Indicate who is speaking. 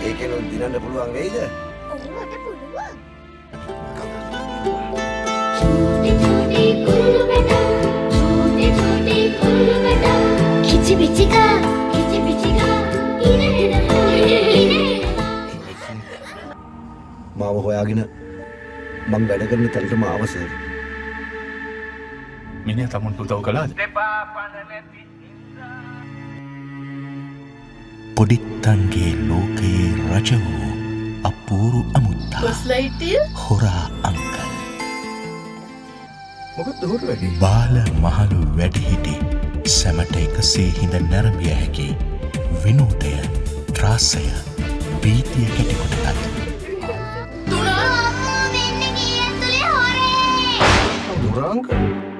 Speaker 1: ඒකෙන් දිනන්න පුළුවන් වෙයිද?
Speaker 2: ඔව් මට පුළුවන්.
Speaker 1: මාව හොයාගෙන මං වැඩ කරන තැනටම ආව සර්.
Speaker 3: මිනිහා තමුන්ට උදව් කළාද?
Speaker 4: පොඩිත්තන්ගේ ලෝකයේ රජ වූ අපූරු අමුත්තා හොරා අංකල්
Speaker 1: මොකද හොර වැඩි?
Speaker 4: බාල මහලු වැඩිහිටි සැමට එකසේ හිඳ නැරඹිය හැකි විනෝදය ත්‍රාසය බීතිය කැටිකොටගත්
Speaker 1: හොරා අංකල්?